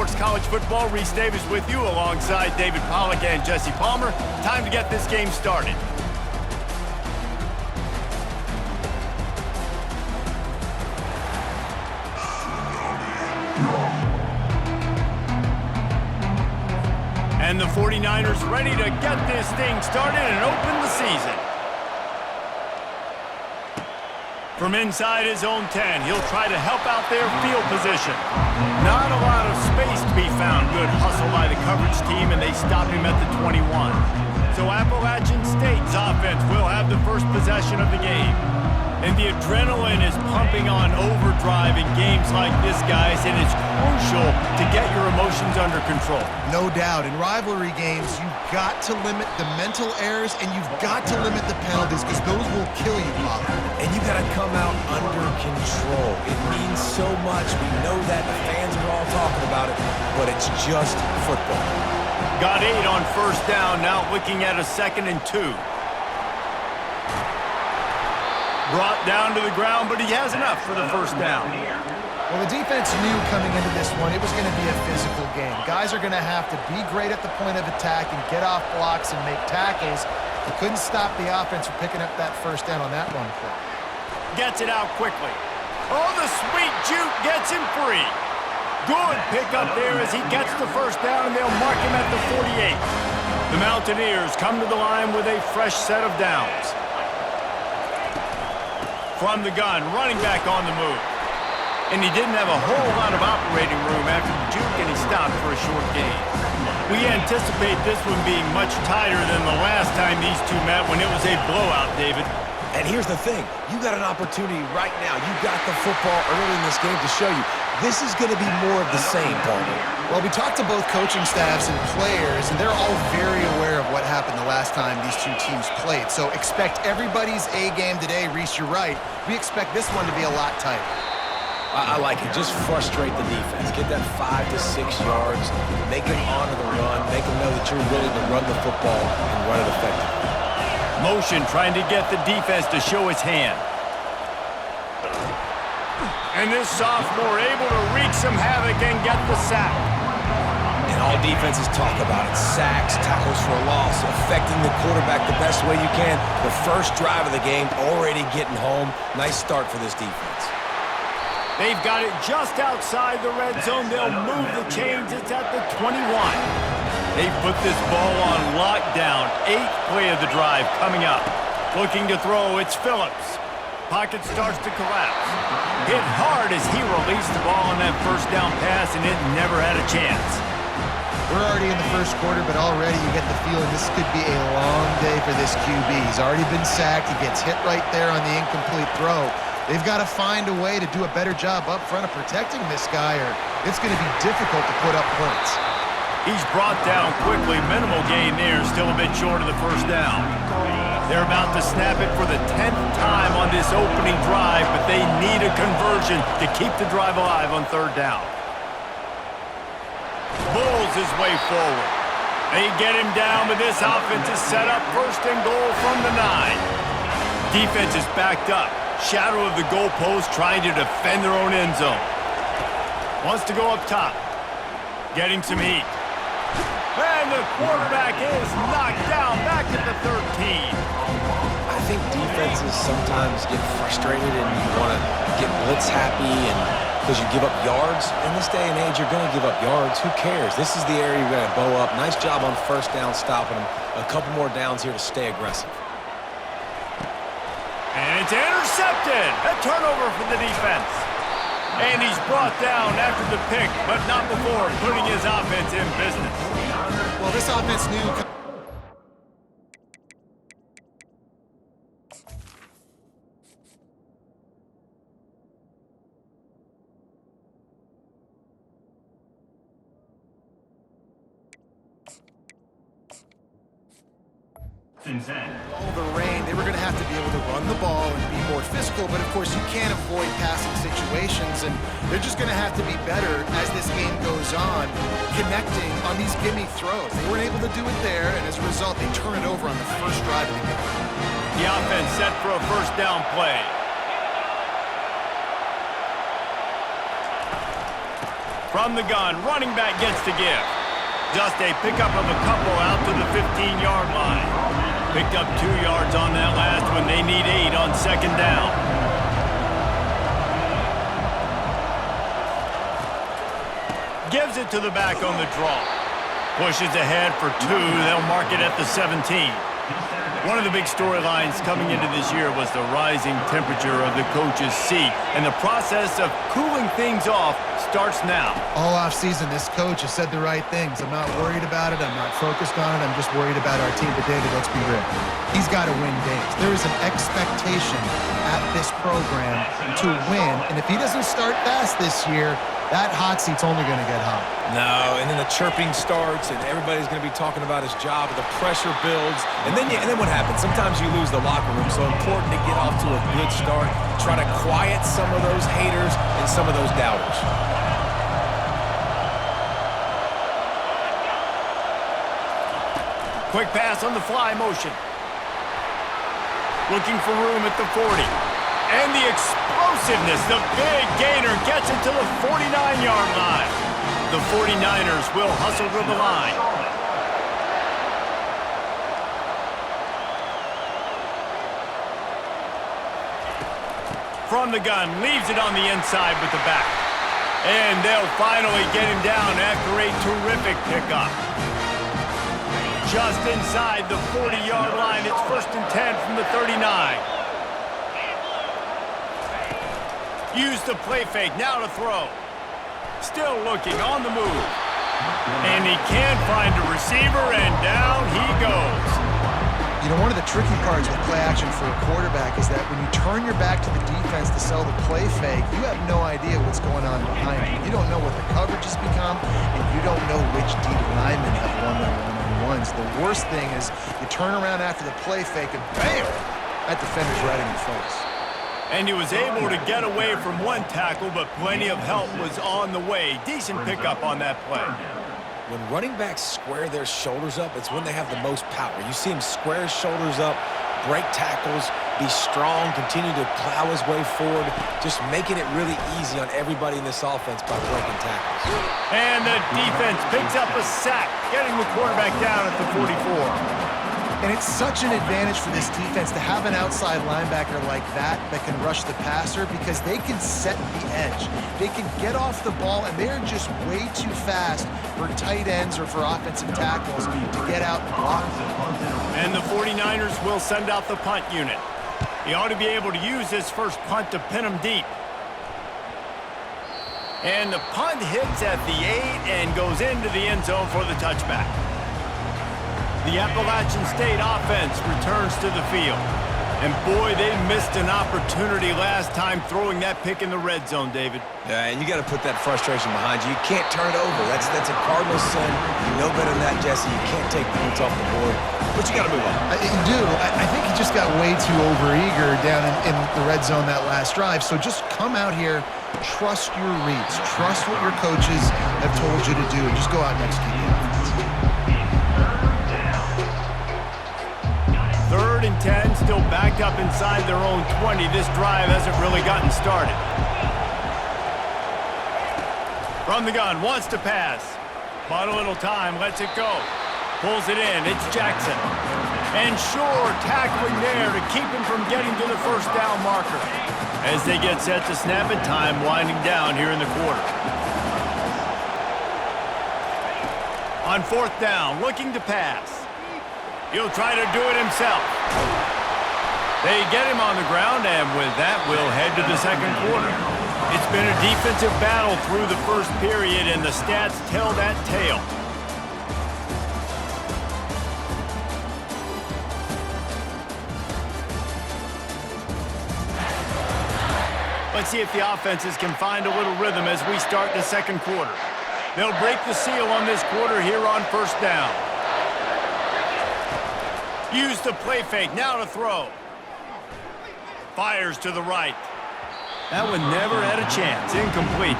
Sports College Football. Reese Davis with you alongside David Pollack and Jesse Palmer. Time to get this game started. And the 49ers ready to get this thing started and open the season. From inside his own 10, he'll try to help out their field position. Not a lot of space to be found. Good hustle by the coverage team, and they stop him at the 21. So Appalachian State's offense will have the first possession of the game. And the adrenaline is pumping on overdrive in games like this, guys, and it's crucial to get your emotions under control. No doubt. In rivalry games, you've got to limit the mental errors, and you've got to limit the penalties, because those will kill you, Bob. And you got to come out under control. It means so much. We know that. The fans are all talking about it, but it's just football. Got 8 on first down, now looking at a 2nd and 2. Brought down to the ground, but he has enough for the first down. Well, the defense knew coming into this one it was going to be a physical game. Guys are going to have to be great at the point of attack and get off blocks and make tackles. They couldn't stop the offense from picking up that first down on that one play. Gets it out quickly. Oh, the sweet juke gets him free. Good pickup there as he gets the first down, and they'll mark him at the 48. The Mountaineers come to the line with a fresh set of downs. From the gun, running back on the move. And he didn't have a whole lot of operating room after the juke, and he stopped for a short gain. We anticipate this one being much tighter than the last time these two met when it was a blowout, David. And here's the thing. You got an opportunity right now. You got the football early in this game to show you. This is going to be more of the same, Palmer. Well, we talked to both coaching staffs and players, and they're all very aware of what happened the last time these two teams played. So expect everybody's A game today. Reese, you're right. We expect this one to be a lot tighter. I like it. Just frustrate the defense. Get that 5 to 6 yards. Make them honor the run. Make them know that you're willing to run the football and run it effectively. Motion trying to get the defense to show his hand. And this sophomore able to wreak some havoc and get the sack. And all defenses talk about it. Sacks, tackles for a loss, affecting the quarterback the best way you can. The first drive of the game, already getting home. Nice start for this defense. They've got it just outside the red zone. They'll move the chains. It's at the 21. They've put this ball on lockdown. 8th play of the drive coming up. Looking to throw, it's Phillips. Pocket starts to collapse. Hit hard as he released the ball on that first down pass, and it never had a chance. We're already in the first quarter, but already you get the feeling this could be a long day for this QB. He's already been sacked. He gets hit right there on the incomplete throw. They've got to find a way to do a better job up front of protecting this guy, or it's going to be difficult to put up points. He's brought down quickly. Minimal gain there, still a bit short of the first down. They're about to snap it for the 10th time on this opening drive, but they need a conversion to keep the drive alive on 3rd down. Bulls his way forward. They get him down, but this offense is set up 1st and goal from the 9. Defense is backed up. Shadow of the goalpost trying to defend their own end zone. Wants to go up top. Getting some heat. And the quarterback is knocked down back at the 13. I think defenses sometimes get frustrated and you want to get blitz happy and because you give up yards. In this day and age, you're going to give up yards. Who cares? This is the area you're going to bow up. Nice job on 1st down stopping them. A couple more downs here to stay aggressive. And it's intercepted. A turnover for the defense. And he's brought down after the pick, but not before putting his offense in business. Well, this offense knew. All the rain, they were going to have to be able to run the ball and be more physical, but of course you can't avoid passing situations, and they're just going to have to be better as this game goes on, connecting on these gimme throws. They weren't able to do it there, and as a result, they turn it over on the first drive of the game. The offense set for a 1st down play. From the gun, running back gets to give. Just a pickup of a couple out to the 15-yard line. Picked up 2 yards on that last one. They need 8 on second down. Gives it to the back on the draw. Pushes ahead for 2. They'll mark it at the 17. One of the big storylines coming into this year was the rising temperature of the coach's seat, and the process of cooling things off starts now. All offseason, this coach has said the right things. I'm not worried about it. I'm not focused on it. I'm just worried about our team. But, David, let's be real. He's got to win games. There is an expectation at this program to win, and if he doesn't start fast this year, that hot seat's only going to get hot. No, and then the chirping starts, and everybody's going to be talking about his job, and the pressure builds. And then what happens? Sometimes you lose the locker room, so important to get off to a good start. Try to quiet some of those haters and some of those doubters. Quick pass on the fly motion. Looking for room at the 40. And the explosiveness, the big gainer gets it to the 49-yard line. The 49ers will hustle to the line. From the gun, leaves it on the inside with the back. And they'll finally get him down after a terrific pickup. Just inside the 40-yard line, it's 1st and 10 from the 39. Use the play fake, now to throw. Still looking, on the move. And he can't find a receiver, and down he goes. You know, one of the tricky parts with play action for a quarterback is that when you turn your back to the defense to sell the play fake, you have no idea what's going on behind you. You don't know what the coverage has become, and you don't know which D linemen have won their one-on-ones. The worst thing is you turn around after the play fake, and bam! That defender's right in your face. And he was able to get away from one tackle, but plenty of help was on the way. Decent pickup on that play. When running backs square their shoulders up, it's when they have the most power. You see him square his shoulders up, break tackles, be strong, continue to plow his way forward, just making it really easy on everybody in this offense by breaking tackles. And the defense picks up a sack, getting the quarterback down at the 44. And it's such an advantage for this defense to have an outside linebacker like that can rush the passer because they can set the edge. They can get off the ball, and they're just way too fast for tight ends or for offensive tackles to get out and block. And the 49ers will send out the punt unit. He ought to be able to use this first punt to pin him deep. And the punt hits at the 8 and goes into the end zone for the touchback. The Appalachian State offense returns to the field. And boy, they missed an opportunity last time throwing that pick in the red zone, David. Yeah, and you got to put that frustration behind you. You can't turn it over. That's a cardinal sin. You know better than that, Jesse. You can't take points off the board. But you got to move on. You do. I think he just got way too overeager down in the red zone that last drive. So just come out here, trust your reads, trust what your coaches have told you to do, and just go out and execute the offense. 3rd and 10, still backed up inside their own 20. This drive hasn't really gotten started. From the gun, wants to pass. Bought a little time, lets it go. Pulls it in, it's Jackson. And Shore tackling there to keep him from getting to the first down marker. As they get set to snap it, time winding down here in the quarter. On 4th down, looking to pass. He'll try to do it himself. They get him on the ground, and with that, we'll head to the second quarter. It's been a defensive battle through the first period, and the stats tell that tale. Let's see if the offenses can find a little rhythm as we start the second quarter. They'll break the seal on this quarter here on 1st down. Use the play fake, now to throw. Fires to the right. That one never had a chance, incomplete.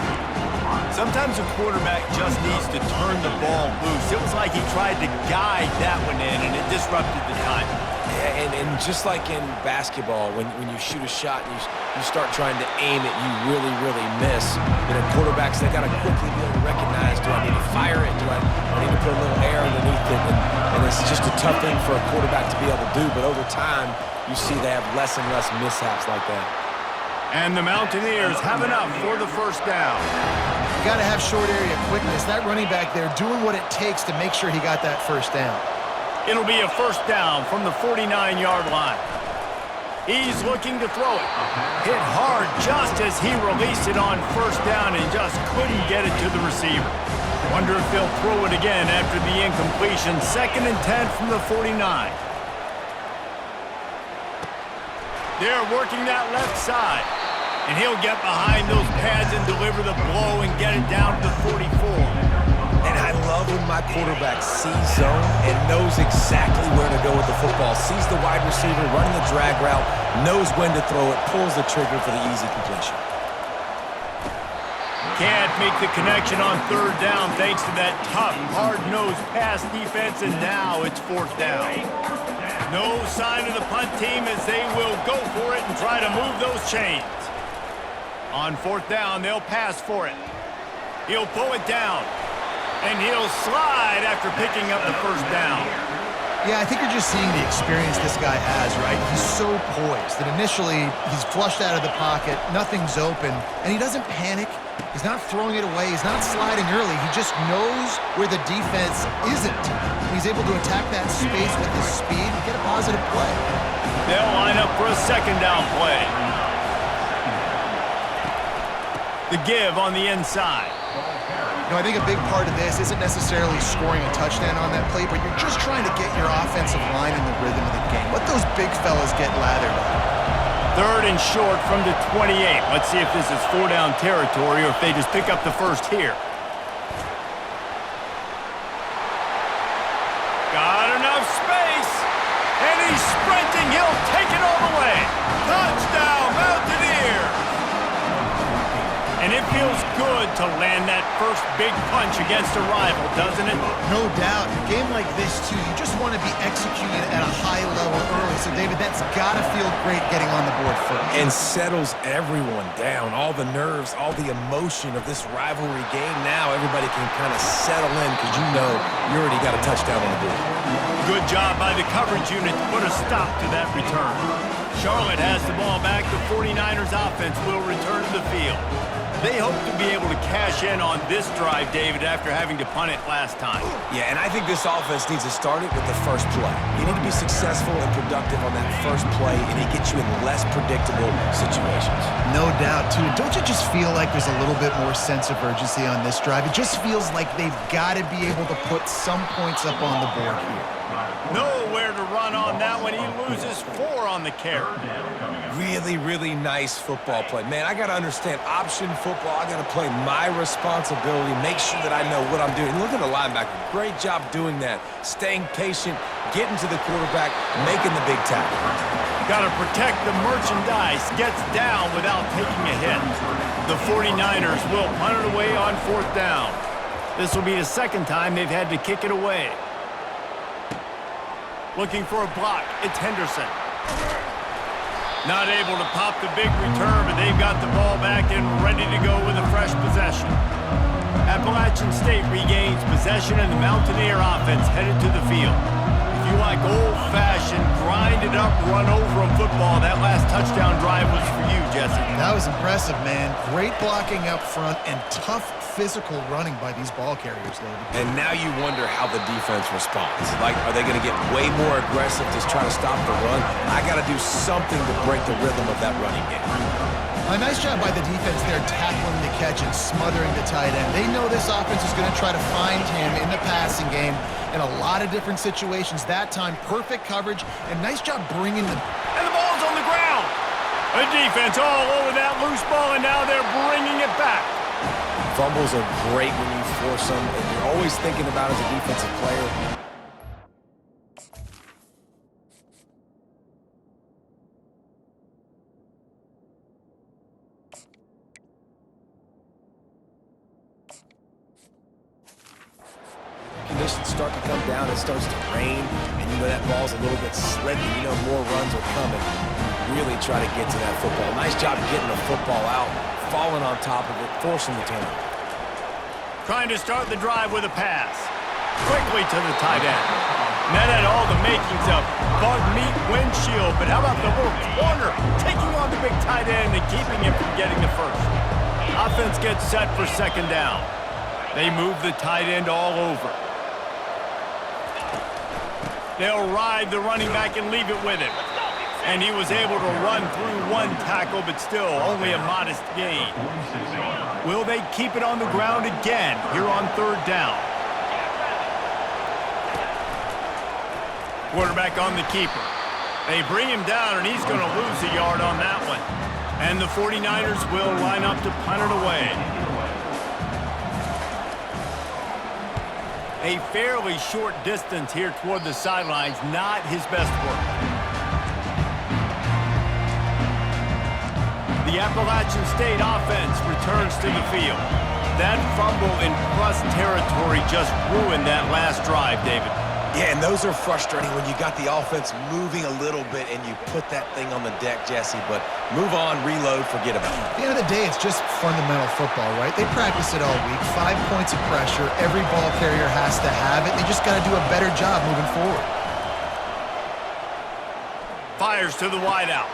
Sometimes a quarterback just needs to turn the ball loose. It was like he tried to guide that one in, and it disrupted the time. Yeah, and just like in basketball, when you shoot a shot and you start trying to aim it, you really, really miss. You know, quarterbacks, they got to quickly be able to recognize, do I need to fire it? Do I need to put a little air underneath it? And it's just a tough thing for a quarterback to be able to do. But over time, you see they have less and less mishaps like that. And the Mountaineers have enough for the first down. You got to have short area quickness. That running back there doing what it takes to make sure he got that first down. It'll be a first down from the 49-yard line. He's looking to throw it. Hit hard just as he released it on first down and just couldn't get it to the receiver. Wonder if they'll throw it again after the incompletion. 2nd and 10 from the 49. They're working that left side. And he'll get behind those pads and deliver the blow and get it down to the 44. And I love when my quarterback sees zone and knows exactly where to go with the football. Sees the wide receiver running the drag route, knows when to throw it, pulls the trigger for the easy completion. Can't make the connection on 3rd down thanks to that tough, hard-nosed pass defense, and now it's 4th down. No sign of the punt team as they will go for it and try to move those chains. On 4th down, they'll pass for it. He'll pull it down, and he'll slide after picking up the first down. Yeah, I think you're just seeing the experience this guy has, right? He's so poised that initially he's flushed out of the pocket, nothing's open, and he doesn't panic. He's not throwing it away. He's not sliding early. He just knows where the defense isn't. He's able to attack that space with his speed and get a positive play. They'll line up for a 2nd down play. The give on the inside. You know, I think a big part of this isn't necessarily scoring a touchdown on that play, but you're just trying to get your offensive line in the rhythm of the game. Let those big fellas get lathered up. 3rd and short from the 28. Let's see if this is 4-down territory or if they just pick up the first here. Got enough space, and he's sprinting. He'll take it all the way. Touchdown, Mountaineers! And it feels good to land that first big punch against a rival, doesn't it? No doubt. A game like this, too, you just want to be executing at a high level early. So, David, that's got to feel great getting on the board first. And settles everyone down. All the nerves, all the emotion of this rivalry game. Now everybody can kind of settle in because you know you already got a touchdown on the board. Good job by the coverage unit to put a stop to that return. Charlotte has the ball back. The 49ers offense will return to the field. They hope to be able to cash in on this drive, David, after having to punt it last time. Yeah, and I think this offense needs to start it with the first play. You need to be successful and productive on that first play, and it gets you in less predictable situations. No doubt, too. Don't you just feel like there's a little bit more sense of urgency on this drive? It just feels like they've got to be able to put some points up on the board here. Nowhere to run on that one. He loses 4 on the carry. Really, really nice football play. Man, I got to understand option football. I got to play my responsibility, make sure that I know what I'm doing. Look at the linebacker. Great job doing that. Staying patient, getting to the quarterback, making the big tackle. Got to protect the merchandise. Gets down without taking a hit. The 49ers will punt it away on 4th down. This will be the 2nd time they've had to kick it away. Looking for a block. It's Henderson. Not able to pop the big return, but they've got the ball back and ready to go with a fresh possession. Appalachian State regains possession, and the Mountaineer offense headed to the field. If you like old-fashioned, grind-it-up, run-over football, that last touchdown drive was for you, Jesse. That was impressive, man. Great blocking up front and tough physical running by these ball carriers, David. And now you wonder how the defense responds. Like, are they going to get way more aggressive to try to stop the run? I got to do something to break the rhythm of that running game. A nice job by the defense there tackling the catch and smothering the tight end. They know this offense is going to try to find him in the passing game in a lot of different situations. That time, perfect coverage, and nice job bringing them. And the ball's on the ground. The defense all over that loose ball, and now they're bringing it back. Fumbles are great when you force them, and you're always thinking about as a defensive player. Conditions start to come down, it starts to rain, and you know that ball's a little bit slick, and you know more runs are coming. Really try to get to that football. Nice job getting the football out, falling on top of it, forcing the turnover. Trying to start the drive with a pass. Quickly to the tight end. And that had all the makings of bug meat windshield, but how about the little corner taking on the big tight end and keeping him from getting the first? Offense gets set for second down. They move the tight end all over. They'll ride the running back and leave it with him. And he was able to run through one tackle, but still only a modest gain. Will they keep it on the ground again here on third down? Quarterback on the keeper. They bring him down, and he's going to lose a yard on that one. And the 49ers will line up to punt it away. A fairly short distance here toward the sidelines, not his best work. The Appalachian State offense returns to the field. That fumble in plus territory just ruined that last drive, David. Yeah, and those are frustrating when you got the offense moving a little bit and you put that thing on the deck, Jesse. But move on, reload, forget about it. At the end of the day, it's just fundamental football, right? They practice it all week. 5 points of pressure. Every ball carrier has to have it. They just got to do a better job moving forward. Fires to the wideout.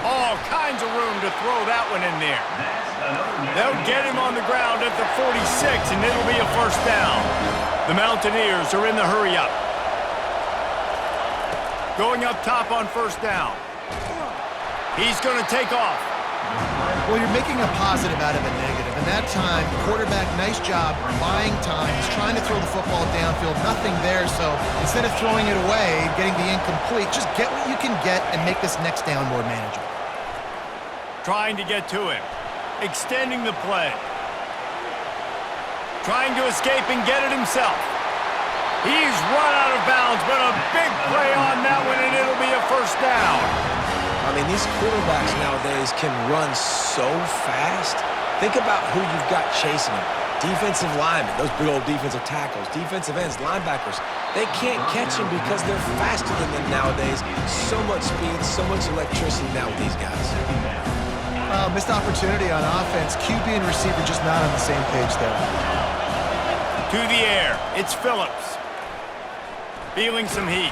All kinds of room to throw that one in there. They'll get him on the ground at the 46, and it'll be a first down. The Mountaineers are in the hurry-up. Going up top on first down. He's going to take off. Well, you're making a positive out of a negative. And that time, quarterback, nice job buying time. He's trying to throw the football downfield. Nothing there, so instead of throwing it away, getting the incomplete, just get what you can get and make this next down more manageable. Trying to get to him. Extending the play. Trying to escape and get it himself. He's run out of bounds, but a big play on that one, and it'll be a first down. I mean, these quarterbacks nowadays can run so fast. Think about who you've got chasing them. Defensive linemen, those big old defensive tackles, defensive ends, linebackers. They can't catch them because they're faster than them nowadays. So much speed, so much electricity now with these guys. Missed opportunity on offense. QB and receiver just not on the same page there. To the air, it's Phillips. Feeling some heat.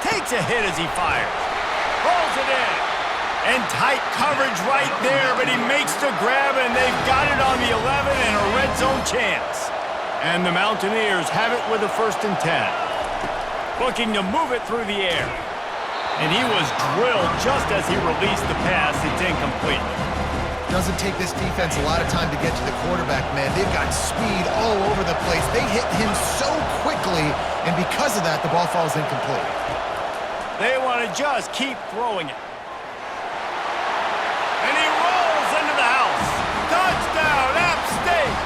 Takes a hit as he fires. Rolls it in. And tight coverage right there, but he makes the grab, and they've got it on the 11 and a red zone chance. And the Mountaineers have it with a 1st and 10. Looking to move it through the air. And he was drilled just as he released the pass. It's incomplete. Doesn't take this defense a lot of time to get to the quarterback, man. They've got speed all over the place. They hit him so quickly, and because of that, the ball falls incomplete. They want to just keep throwing it. And he rolls into the house. Touchdown, App State!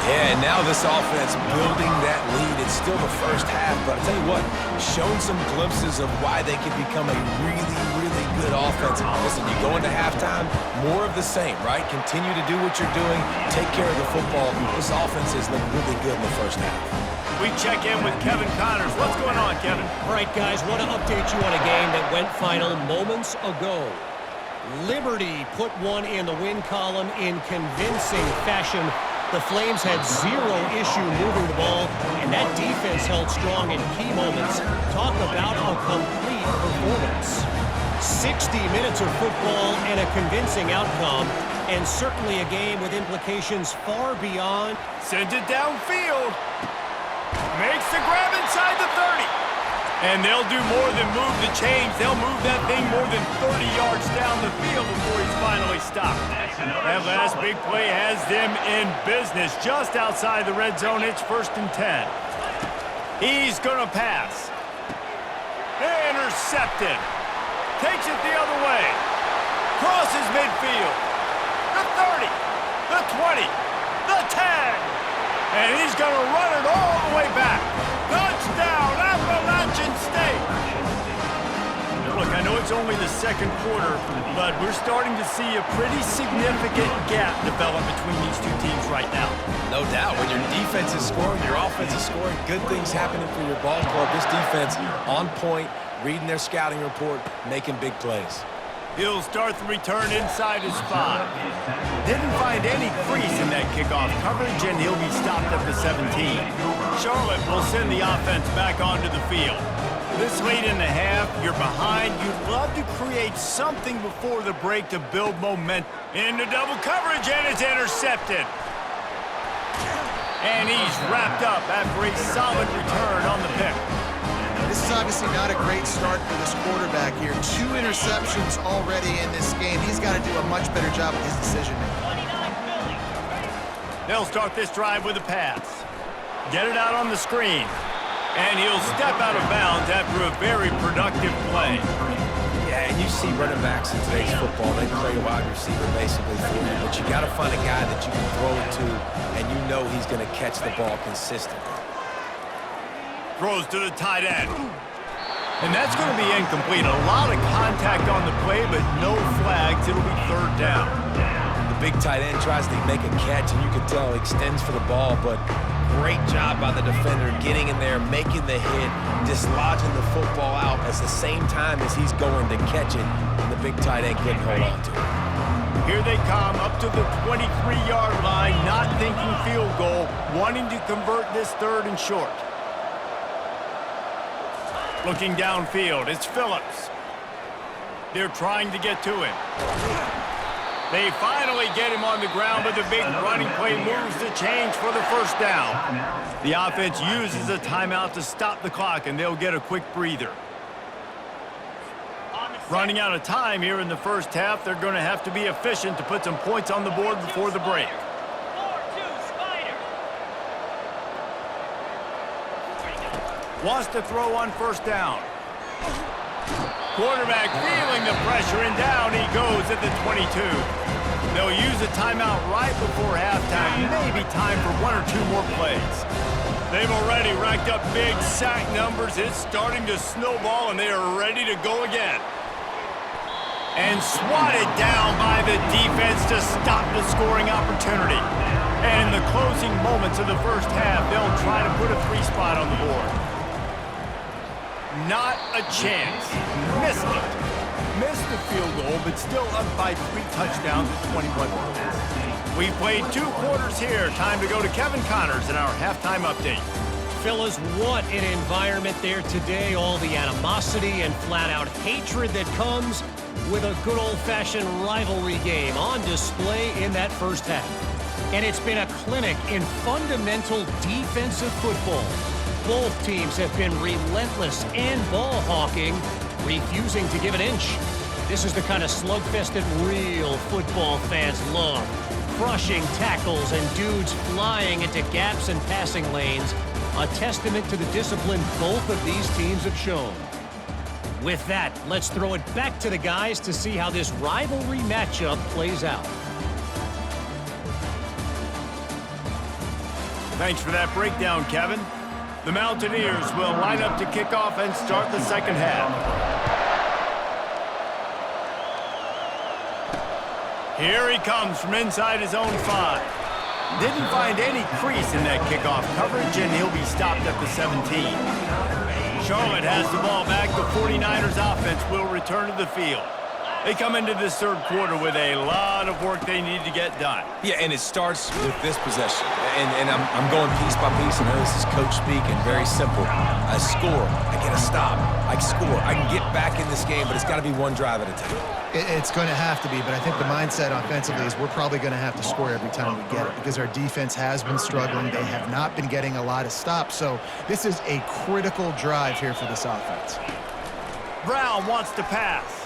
Yeah, and now this offense building that lead. It's still the first half, but I'll tell you what, shown some glimpses of why they could become a really, really good offense. Listen, you go into halftime, more of the same, right? Continue to do what you're doing, take care of the football. This offense has looked really good in the first half. We check in with Kevin Connors. What's going on, Kevin? All right, guys, want to update you on a game that went final moments ago. Liberty put one in the win column in convincing fashion. The Flames had zero issue moving the ball, and that defense held strong in key moments. Talk about a complete performance. 60 minutes of football and a convincing outcome, and certainly a game with implications far beyond. Sends it downfield. Makes the grab inside the 30. And they'll do more than move the chains. They'll move that thing more than 30 yards down the field before he's finally stopped. That last big play has them in business just outside the red zone. It's 1st and 10. He's going to pass. Intercepted. Takes it the other way. Crosses midfield. The 30. The 20. The 10. And he's going to run it all the way back. Touchdown, Appalachian State. Look, I know it's only the second quarter, but we're starting to see a pretty significant gap develop between these two teams right now. No doubt. When your defense is scoring, your offense is scoring, good things happening for your ball club. This defense on point, reading their scouting report, making big plays. He'll start the return inside his 5. Didn't find any crease in that kickoff coverage, and he'll be stopped at the 17. Charlotte will send the offense back onto the field. This late in the half, you're behind. You'd love to create something before the break to build momentum. Into double coverage, and it's intercepted. And he's wrapped up after a solid return on the pick. This is obviously not a great start for this quarterback here. 2 interceptions already in this game. He's got to do a much better job with his decision-making. They'll start this drive with a pass. Get it out on the screen. And he'll step out of bounds after a very productive play. Yeah, and you see running backs in today's football, they play wide receiver basically for you, but you got to find a guy that you can throw it to, and you know he's going to catch the ball consistently. Throws to the tight end. And that's going to be incomplete. A lot of contact on the play, but no flags. It'll be 3rd down. The big tight end tries to make a catch, and you can tell he extends for the ball, but great job by the defender getting in there, making the hit, dislodging the football out at the same time as he's going to catch it, and the big tight end couldn't hold on to it. Here they come up to the 23-yard line, not thinking field goal, wanting to convert this 3rd and short. Looking downfield, it's Phillips. They're trying to get to him. They finally get him on the ground, but the big running play moves the change for the 1st down. The offense uses a timeout to stop the clock, and they'll get a quick breather. Running out of time here in the 1st half, they're going to have to be efficient to put some points on the board before the break. Wants to throw on 1st down. Quarterback feeling the pressure, and down he goes at the 22. They'll use a timeout right before halftime. Maybe time for 1 or 2 more plays. They've already racked up big sack numbers. It's starting to snowball, and they are ready to go again. And swatted down by the defense to stop the scoring opportunity. And in the closing moments of the 1st half, they'll try to put a 3 spot on the board. Not a chance. Missed it. Missed the field goal, but still up by 3 touchdowns at 21 points. We've played 2 quarters here. Time to go to Kevin Connors in our halftime update. Fellas, what an environment there today. All the animosity and flat-out hatred that comes with a good old-fashioned rivalry game on display in that 1st half. And it's been a clinic in fundamental defensive football. Both teams have been relentless and ball hawking, refusing to give an inch. This is the kind of slugfest that real football fans love. Crushing tackles and dudes flying into gaps and passing lanes. A testament to the discipline both of these teams have shown. With that, let's throw it back to the guys to see how this rivalry matchup plays out. Thanks for that breakdown, Kevin. The Mountaineers will line up to kick off and start the 2nd half. Here he comes from inside his own 5. Didn't find any crease in that kickoff coverage, and he'll be stopped at the 17. Charlotte has the ball back. The 49ers offense will return to the field. They come into this 3rd quarter with a lot of work they need to get done. Yeah, and it starts with this possession. And I'm going piece by piece. I know this is coach speak and very simple. I score, I get a stop, I score. I can get back in this game, but it's got to be 1 drive at a time. It's going to have to be, but I think the mindset offensively is we're probably going to have to score every time we get it because our defense has been struggling. They have not been getting a lot of stops, so this is a critical drive here for this offense. Brown wants to pass.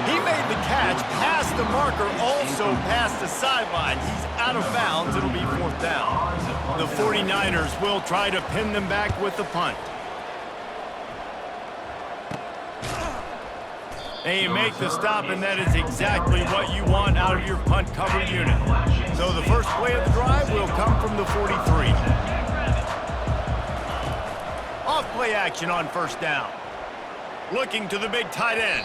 He made the catch, past the marker, also past the sideline. He's out of bounds. It'll be 4th down. The 49ers will try to pin them back with the punt. They make the stop, and that is exactly what you want out of your punt cover unit. So the first play of the drive will come from the 43. Off play action on 1st down. Looking to the big tight end.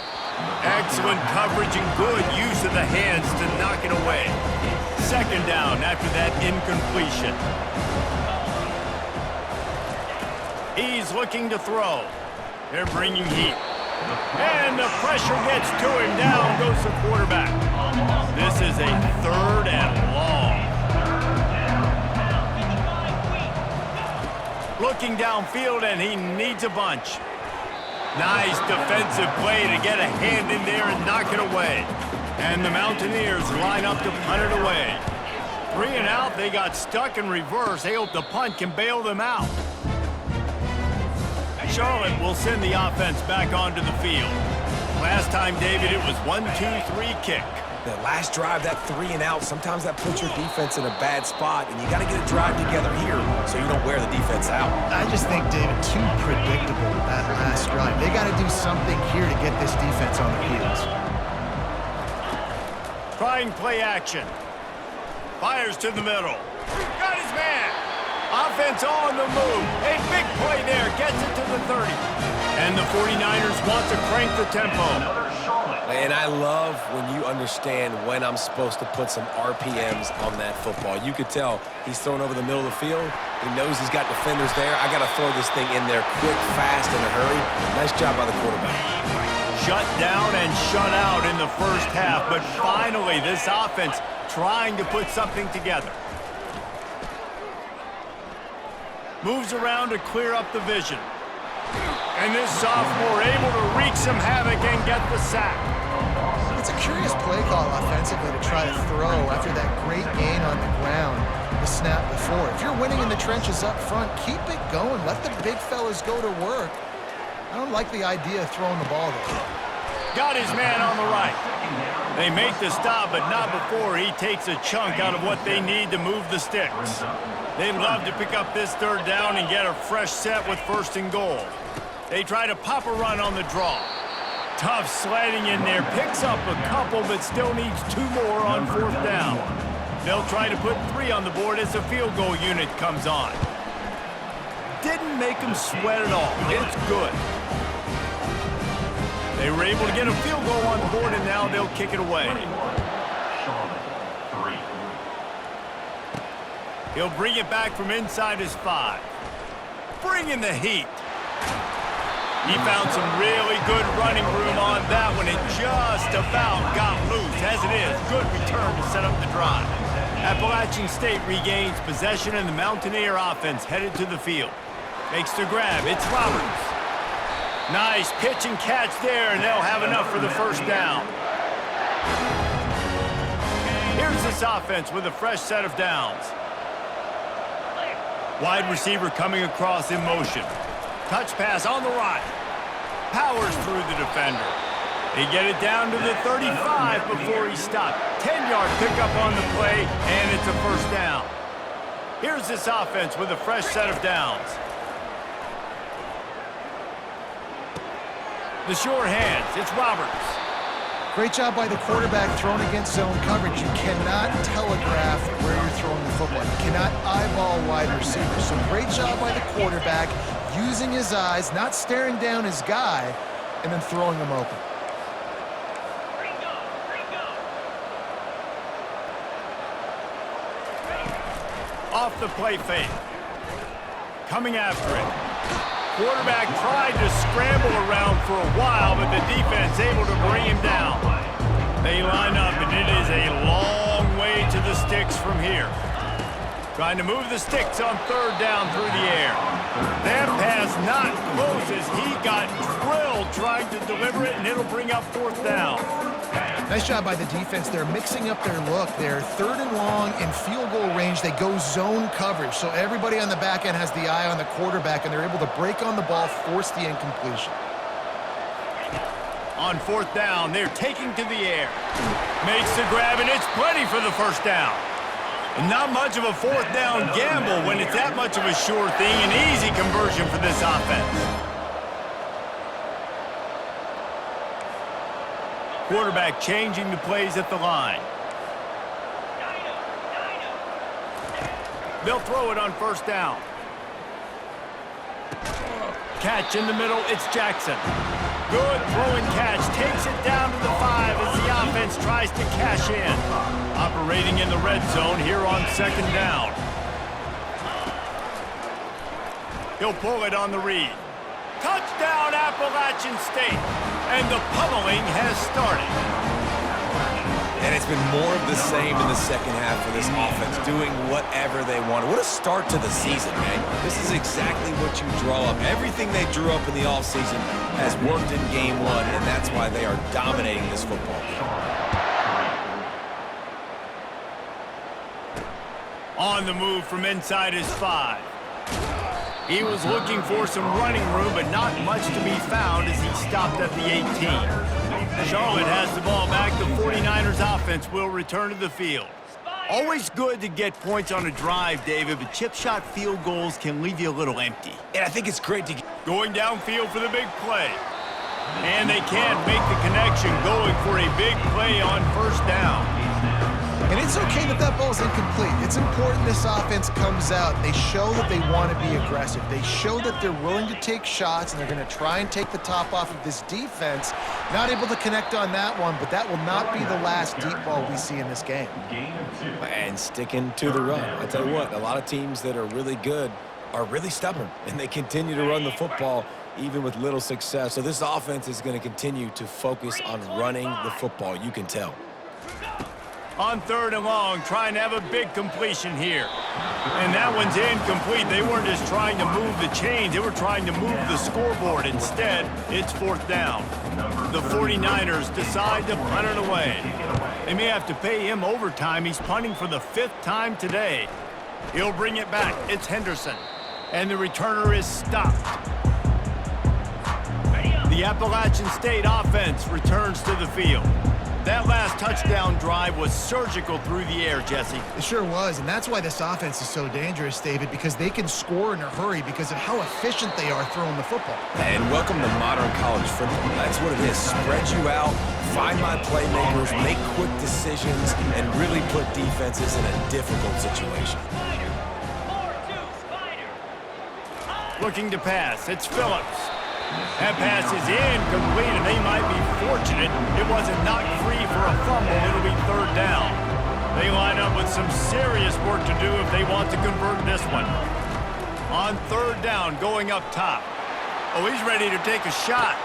Excellent coverage and good use of the hands to knock it away. 2nd down after that incompletion. He's looking to throw. They're bringing heat. And the pressure gets to him. Down goes the quarterback. This is a 3rd and long. Looking downfield, and he needs a bunch. Nice defensive play to get a hand in there and knock it away. And the Mountaineers line up to punt it away. 3 and out, they got stuck in reverse. They hope the punt can bail them out. Charlotte will send the offense back onto the field. Last time, David, it was 1-2-3 kick. The last drive, that 3 and out, sometimes that puts your defense in a bad spot, and you got to get a drive together here so you don't wear the defense out. I just think, David, too predictable that last drive. They got to do something here to get this defense on their heels. Trying play action. Fires to the middle. Got his man. Offense on the move. A big play there. Gets it to the 30. And the 49ers want to crank the tempo. And I love when you understand when I'm supposed to put some RPMs on that football. You could tell he's thrown over the middle of the field. He knows he's got defenders there. I got to throw this thing in there quick, fast, in a hurry. Nice job by the quarterback. Shut down and shut out in the first half. But finally, this offense trying to put something together. Moves around to clear up the vision. And this sophomore able to wreak some havoc and get the sack. It's a curious play call offensively to try to throw after that great gain on the ground the snap before. If you're winning in the trenches up front, keep it going. Let the big fellas go to work. I don't like the idea of throwing the ball there. Got his man on the right. They make the stop, but not before he takes a chunk out of what they need to move the sticks. They'd love to pick up this 3rd down and get a fresh set with 1st and goal. They try to pop a run on the draw. Tough sliding in there. Picks up a couple, but still needs 2 more on 4th down. They'll try to put 3 on the board as the field goal unit comes on. Didn't make them sweat at all. It's good. They were able to get a field goal on the board, and now they'll kick it away. He'll bring it back from inside his 5. Bringing the heat. He found some really good running room on that one. It just about got loose. As it is, good return to set up the drive. Appalachian State regains possession, and the Mountaineer offense headed to the field. Makes the grab. It's Roberts. Nice pitch and catch there, and they'll have enough for the 1st down. Here's this offense with a fresh set of downs. Wide receiver coming across in motion. Touch pass on the right. Powers through the defender. They get it down to the 35 before he stopped. 10-yard pickup on the play, and it's a 1st down. Here's this offense with a fresh set of downs. The sure hands. It's Roberts. Great job by the quarterback throwing against zone coverage. You cannot telegraph where you're throwing the football. You cannot eyeball wide receivers. So great job by the quarterback using his eyes, not staring down his guy, and then throwing him open. Off the play fake. Coming after it. Quarterback tried to scramble around for a while, but the defense able to bring him down. They line up, and it is a long way to the sticks from here. Trying to move the sticks on 3rd down through the air. That pass not close as he got drilled trying to deliver it, and it'll bring up 4th down. Nice job by the defense. They're mixing up their look. They're 3rd and long in field goal range. They go zone coverage. So everybody on the back end has the eye on the quarterback, and they're able to break on the ball, force the incompletion. On 4th down, they're taking to the air. Makes the grab, and it's plenty for the 1st down. And not much of a 4th down gamble when it's that much of a sure thing. An easy conversion for this offense. Quarterback changing the plays at the line. They'll throw it on 1st down. Catch in the middle, it's Jackson. Good throw and catch, takes it down to the 5 as the offense tries to cash in. Operating in the red zone here on 2nd down. He'll pull it on the read. Touchdown, Appalachian State. And the pummeling has started. And it's been more of the same in the second half for this offense, doing whatever they wanted. What a start to the season, man. This is exactly what you draw up. Everything they drew up in the offseason has worked in game one, and that's why they are dominating this football game. On the move from inside his 5. He was looking for some running room, but not much to be found as he stopped at the 18. Charlotte has the ball back. The 49ers offense will return to the field. Always good to get points on a drive, David, but chip shot field goals can leave you a little empty. And I think it's great to get Going downfield for the big play. And they can't make the connection, going for a big play on first down. And it's okay that that ball's incomplete. It's important this offense comes out. They show that they want to be aggressive. They show that they're willing to take shots, and they're going to try and take the top off of this defense. Not able to connect on that one, but that will not be the last deep ball we see in this game. and sticking to the run. I tell you what, a lot of teams that are really good are really stubborn, and they continue to run the football even with little success. So this offense is going to continue to focus on running the football. You can tell. On 3rd and long, trying to have a big completion here. And that one's incomplete. They weren't just trying to move the chains. They were trying to move the scoreboard. Instead, it's 4th down. The 49ers decide to punt it away. They may have to pay him overtime. He's punting for the 5th time today. He'll bring it back. It's Henderson. And the returner is stopped. The Appalachian State offense returns to the field. That last touchdown drive was surgical through the air, Jesse. It sure was, and that's why this offense is so dangerous, David, because they can score in a hurry because of how efficient they are throwing the football. And welcome to modern college football. That's what it is. Spread you out, find my playmakers, make quick decisions, and really put defenses in a difficult situation. Looking to pass. It's Phillips. That pass is incomplete, and they might be fortunate it wasn't knocked free for a fumble. It'll be 3rd down. They line up with some serious work to do if they want to convert this one. On 3rd down, going up top. Oh, he's ready to take a shot.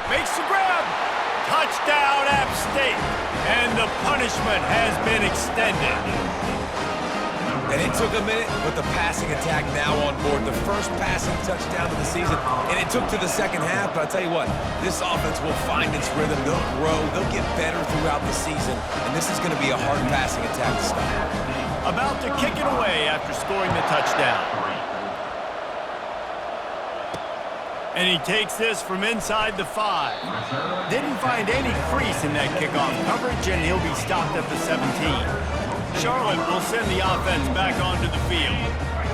Makes the grab. Touchdown, App State. And the punishment has been extended. And it took a minute, but the passing attack now on board. The first passing touchdown of the season, and it took to the second half. But I'll tell you what, this offense will find its rhythm. They'll grow. They'll get better throughout the season, and this is going to be a hard passing attack to stop. About to kick it away after scoring the touchdown. And he takes this from inside the 5. Didn't find any crease in that kickoff coverage, and he'll be stopped at the 17. Charlotte will send the offense back onto the field.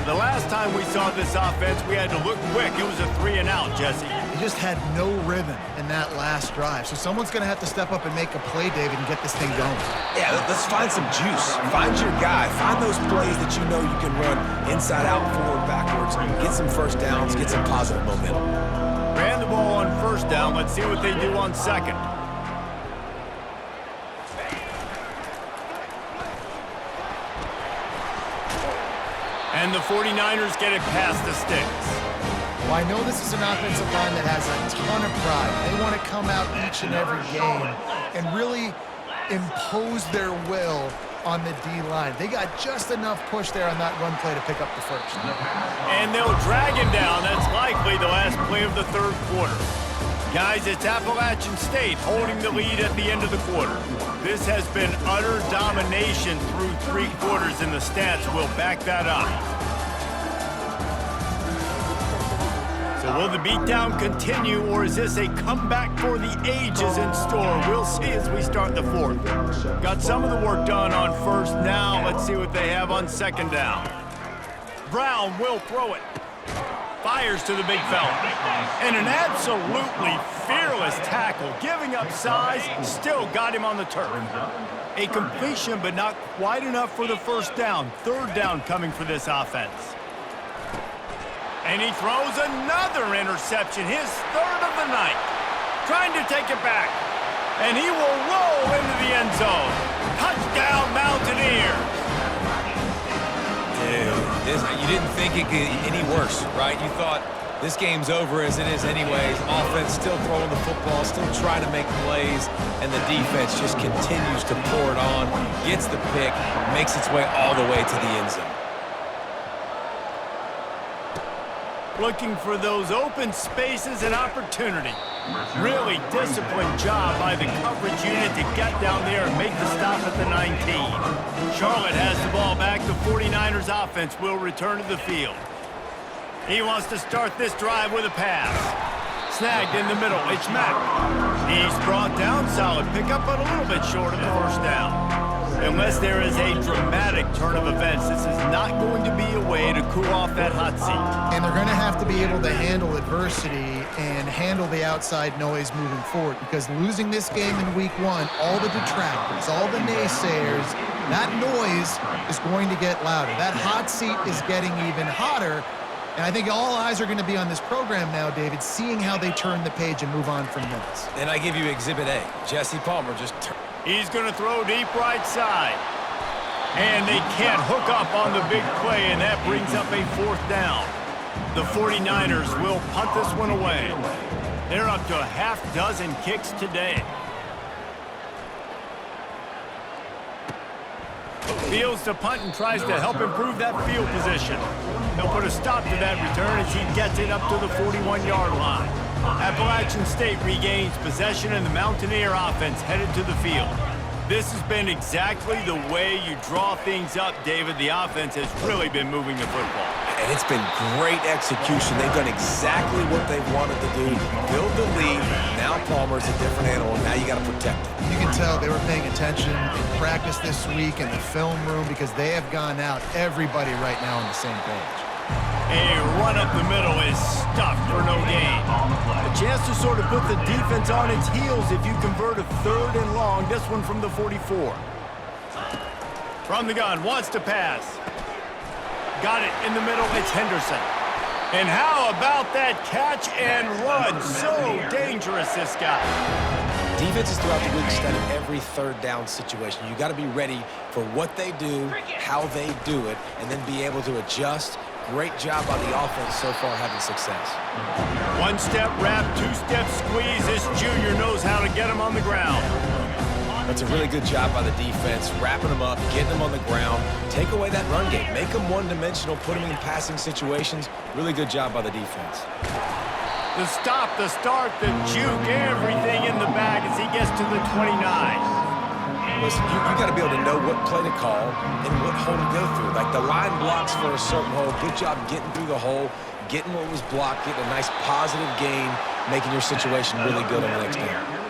The last time we saw this offense, we had to look quick. It was a 3-and-out, Jesse. They just had no rhythm in that last drive. So someone's going to have to step up and make a play, David, and get this thing going. Yeah, let's find some juice. Find your guy. Find those plays that you know you can run inside out, forward, backwards. Get some first downs. Get some positive momentum. Ran the ball on 1st down. Let's see what they do on 2nd. And the 49ers get it past the sticks. Well, I know this is an offensive line that has a ton of pride. They want to come out each and every game and really impose their will on the D-line. They got just enough push there on that run play to pick up the first. And they'll drag him down. That's likely the last play of the 3rd quarter. Guys, it's Appalachian State holding the lead at the end of the quarter. This has been utter domination through 3 quarters, and the stats will back that up. So will the beatdown continue, or is this a comeback for the ages in store? We'll see as we start the 4th. Got some of the work done on 1st. Now let's see what they have on 2nd down. Brown will throw it. Fires to the big fella. And an absolutely fearless tackle. Giving up size, still got him on the turf. A completion, but not quite enough for the 1st down. 3rd down coming for this offense. And he throws another interception, his 3rd of the night. Trying to take it back. And he will roll into the end zone. Touchdown, Mountaineers. Dude, you didn't think it could get any worse, right? You thought This game's over as it is anyways. Offense still throwing the football, still trying to make plays, and the defense just continues to pour it on, gets the pick, makes its way all the way to the end zone. Looking for those open spaces and opportunity. Really disciplined job by the coverage unit to get down there and make the stop at the 19. Charlotte has the ball back. The 49ers offense will return to the field. He wants to start this drive with a pass. Snagged in the middle. It's Mack. He's brought down. Solid pickup, but a little bit short of the first down. Unless there is a dramatic turn of events, this is not going to be a way to cool off that hot seat. And they're going to have to be able to handle adversity and handle the outside noise moving forward, because losing this game in week 1, all the detractors, all the naysayers, that noise is going to get louder. That hot seat is getting even hotter. And I think all eyes are going to be on this program now, David, seeing how they turn the page and move on from this. And I give you Exhibit A. Jesse Palmer just turned. He's going to throw deep right side. And they can't hook up on the big play, and that brings up a 4th down. The 49ers will punt this one away. They're up to a half-dozen kicks today. Fields to punt and tries to help improve that field position. They'll put a stop to that return as he gets it up to the 41-yard line. Appalachian State regains possession, and the Mountaineer offense headed to the field. This has been exactly the way you draw things up, David. The offense has really been moving the football. And it's been great execution. They've done exactly what they've wanted to do. Build the lead. Now Palmer's a different animal. Now you got to protect it. You can tell they were paying attention in practice this week in the film room, because they have gone out, everybody right now on the same page. A run up the middle is stuffed for no gain. A chance to sort of put the defense on its heels if you convert a 3rd and long. This one from the 44. From the gun, wants to pass. Got it in the middle, it's Henderson. And how about that catch and run? So dangerous, this guy. Defenses throughout the week study every 3rd down situation. You got to be ready for what they do, how they do it, and then be able to adjust. Great job by the offense so far, having success. 1-step wrap, 2-step squeeze. This junior knows how to get him on the ground. That's a really good job by the defense, wrapping them up, getting them on the ground. Take away that run game. Make them one-dimensional, put them in passing situations. Really good job by the defense. The stop, the start, the juke, everything in the bag as he gets to the 29. Listen, you got to be able to know what play to call and what hole to go through. Like the line blocks for a certain hole. Good job getting through the hole, getting what was blocked, getting a nice positive gain, making your situation really good on the next down.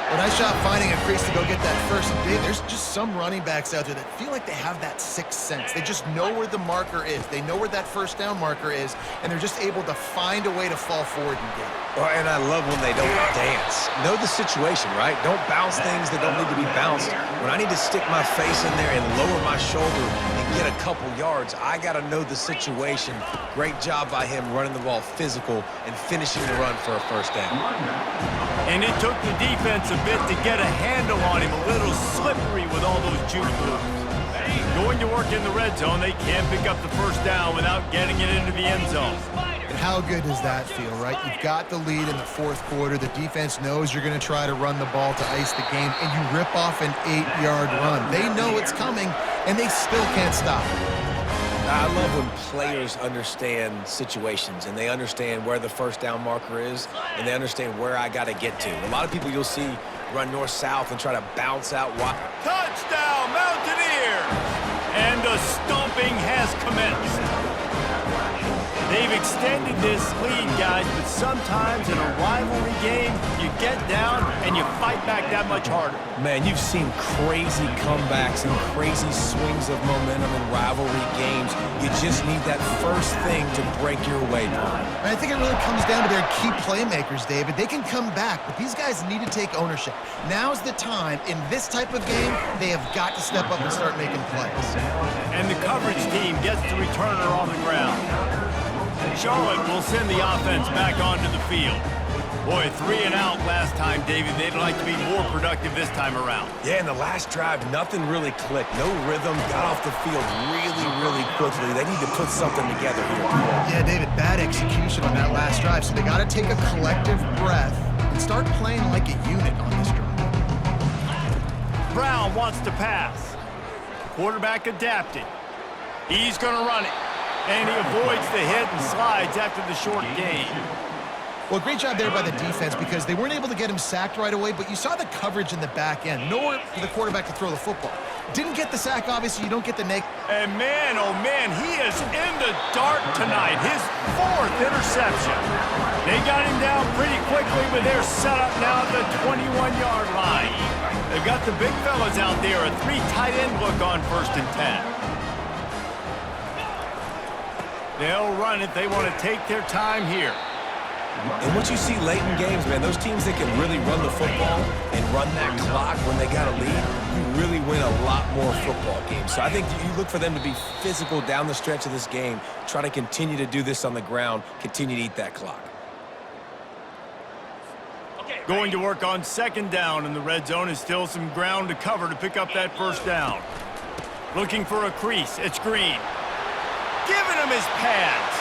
Well, nice job finding a crease to go get that first. There's just some running backs out there that feel like they have that sixth sense. They just know where the marker is. They know where that first down marker is, and they're just able to find a way to fall forward and get it. Well, and I love when they don't dance. Know the situation, right? Don't bounce things that don't need to be bounced. When I need to stick my face in there and lower my shoulder and get a couple yards, I got to know the situation. Great job by him running the ball physical and finishing the run for a first down. And it took the defense a bit to get a handle on him, a little slippery with all those juke moves. Going to work in the red zone, they can't pick up the first down without getting it into the end zone. And how good does that feel, right? You've got the lead in the fourth quarter. The defense knows you're going to try to run the ball to ice the game, and you rip off an 8-yard run. They know it's coming, and they still can't stop it. I love when players understand situations and they understand where the first down marker is and they understand where I got to get to. A lot of people you'll see run north-south and try to bounce out wide. Touchdown, Mountaineers! And the stomping has commenced. They've extended this lead, guys, but sometimes in a rivalry game, you get down and you fight back that much harder. Man, you've seen crazy comebacks and crazy swings of momentum in rivalry games. You just need that first thing to break your way through. And I think it really comes down to their key playmakers, David. They can come back, but these guys need to take ownership. Now's the time. In this type of game, they have got to step up and start making plays. And the coverage team gets the returner on the ground. Charlotte will send the offense back onto the field. Boy, 3 and out last time, David. They'd like to be more productive this time around. Yeah, in the last drive, nothing really clicked. No rhythm, got off the field really, really quickly. They need to put something together here. Yeah, David, bad execution on that last drive, so they got to take a collective breath and start playing like a unit on this drive. Brown wants to pass. Quarterback adapting. He's going to run it. And he avoids the hit and slides after the short gain. Well, great job there by the defense because they weren't able to get him sacked right away, but you saw the coverage in the back end. Nowhere for the quarterback to throw the football. Didn't get the sack, obviously. You don't get the neck. And man, oh man, he is in the dark tonight. His 4th interception. They got him down pretty quickly, but they're set up now at the 21-yard line. They've got the big fellas out there, a 3 tight end look on 1st and 10. They'll run it. They want to take their time here. And what you see late in games, man, those teams that can really run the football and run that clock when they got a lead, you really win a lot more football games. So I think you look for them to be physical down the stretch of this game, try to continue to do this on the ground, continue to eat that clock. Going to work on 2nd down, and the red zone is still some ground to cover to pick up that 1st down. Looking for a crease. It's Green. Giving him his pads.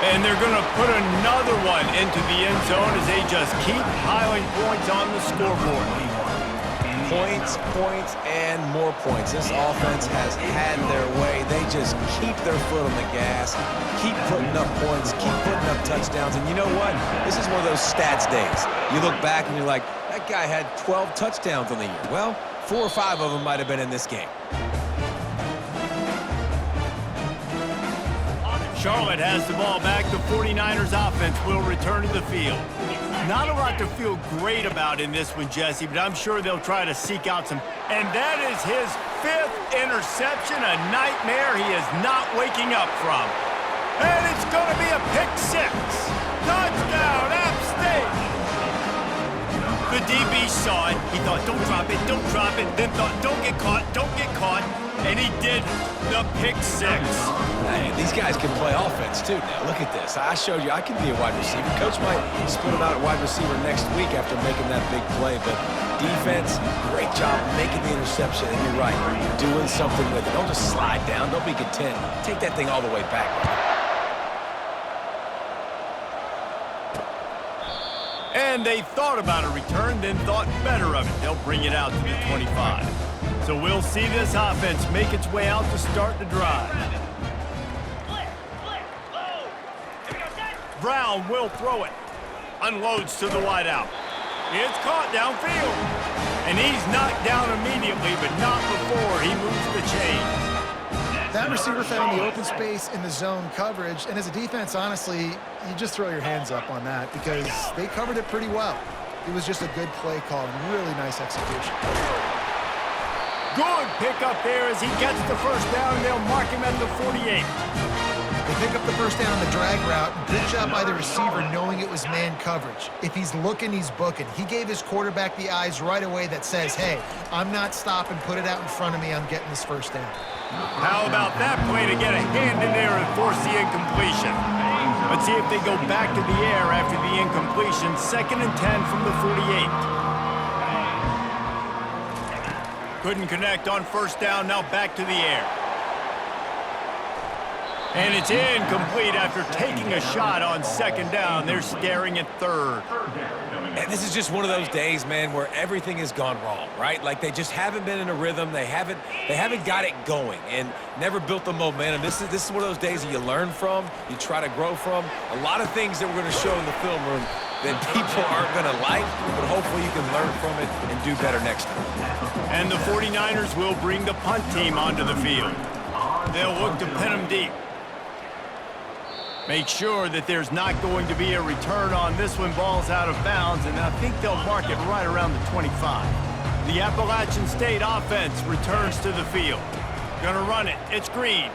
And they're going to put another one into the end zone as they just keep piling points on the scoreboard. Points, points, and more points. This offense has had their way. They just keep their foot on the gas, keep putting up points, keep putting up touchdowns. And you know what? This is one of those stats days. You look back and you're like, that guy had 12 touchdowns on the year. Well, 4 or 5 of them might have been in this game. Charlotte has the ball back. The 49ers offense will return to the field. Not a lot to feel great about in this one, Jesse, but I'm sure they'll try to seek out some. And that is his 5th interception, a nightmare he is not waking up from. And it's going to be a pick 6. Touchdown, App State. The DB saw it. He thought, don't drop it, don't drop it. Then thought, don't get caught, don't get caught. And he did the pick 6. Hey, these guys can play offense, too. Now, look at this. I showed you I can be a wide receiver. Coach might split him out at wide receiver next week after making that big play. But defense, great job making the interception. And you're right, doing something with it. Don't just slide down. Don't be content. Take that thing all the way back. And they thought about a return, then thought better of it. They'll bring it out to the 25. So we'll see this offense make its way out to start the drive. Brown will throw it. Unloads to the wideout. It's caught downfield. And he's knocked down immediately, but not before he moves the chains. That receiver found the open space in the zone coverage, and as a defense, honestly, you just throw your hands up on that because they covered it pretty well. It was just a good play call and really nice execution. Good pickup there as he gets the 1st down, and they'll mark him at the 48. They pick up the 1st down on the drag route. Good job by the receiver knowing it was man coverage. If he's looking, he's booking. He gave his quarterback the eyes right away that says, hey, I'm not stopping, put it out in front of me, I'm getting this 1st down. How about that play to get a hand in there and force the incompletion? Let's see if they go back to the air after the incompletion. 2nd and 10 from the 48. Couldn't connect on 1st down, now back to the air. And it's incomplete after taking a shot on 2nd down. They're staring at 3rd. And this is just one of those days, man, where everything has gone wrong, right? Like they just haven't been in a rhythm. They haven't got it going and never built the momentum. This is one of those days that you learn from, you try to grow from. A lot of things that we're going to show in the film room that people aren't going to like, but hopefully you can learn from it and do better next time. And the 49ers will bring the punt team onto the field. They'll look to pin them deep. Make sure that there's not going to be a return on this one. Ball's out of bounds, and I think they'll mark it right around the 25. The Appalachian State offense returns to the field. Gonna run it. It's Green.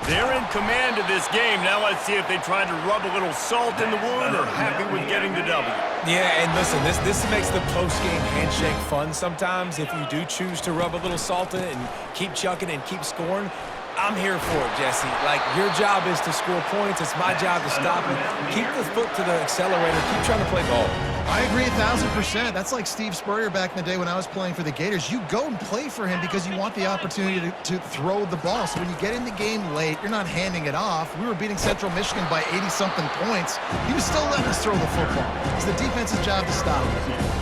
They're in command of this game. Now let's see if they try to rub a little salt in the wound or happy with getting the W. Yeah, and listen, this makes the post-game handshake fun sometimes. If you do choose to rub a little salt in it and keep chucking and keep scoring, I'm here for it, Jesse. Like, your job is to score points. It's my job to stop it. Keep the foot to the accelerator. Keep trying to play ball. I agree 1,000%. That's like Steve Spurrier back in the day when I was playing for the Gators. You go and play for him because you want the opportunity to throw the ball. So when you get in the game late, you're not handing it off. We were beating Central Michigan by 80-something points. He was still letting us throw the football. It's the defense's job to stop it.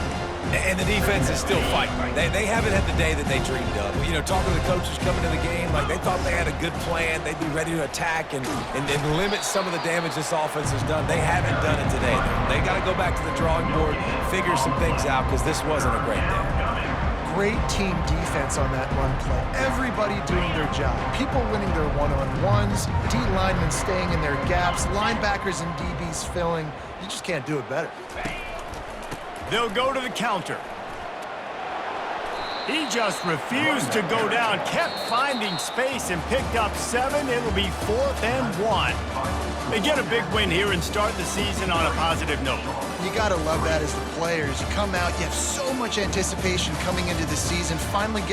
And the defense is still fighting. They haven't had the day that they dreamed of. You know, talking to the coaches coming to the game, like they thought they had a good plan. They'd be ready to attack and limit some of the damage this offense has done. They haven't done it today. They got to go back to the drawing board, figure some things out because this wasn't a great day. Great team defense on that run play. Everybody doing their job. People winning their one-on-ones, D linemen staying in their gaps, linebackers and DBs filling. You just can't do it better. They'll go to the counter. He just refused to go down, kept finding space and picked up 7. It'll be 4th and 1. They get a big win here and start the season on a positive note. You got to love that as the players. You come out, you have so much anticipation coming into the season, finally get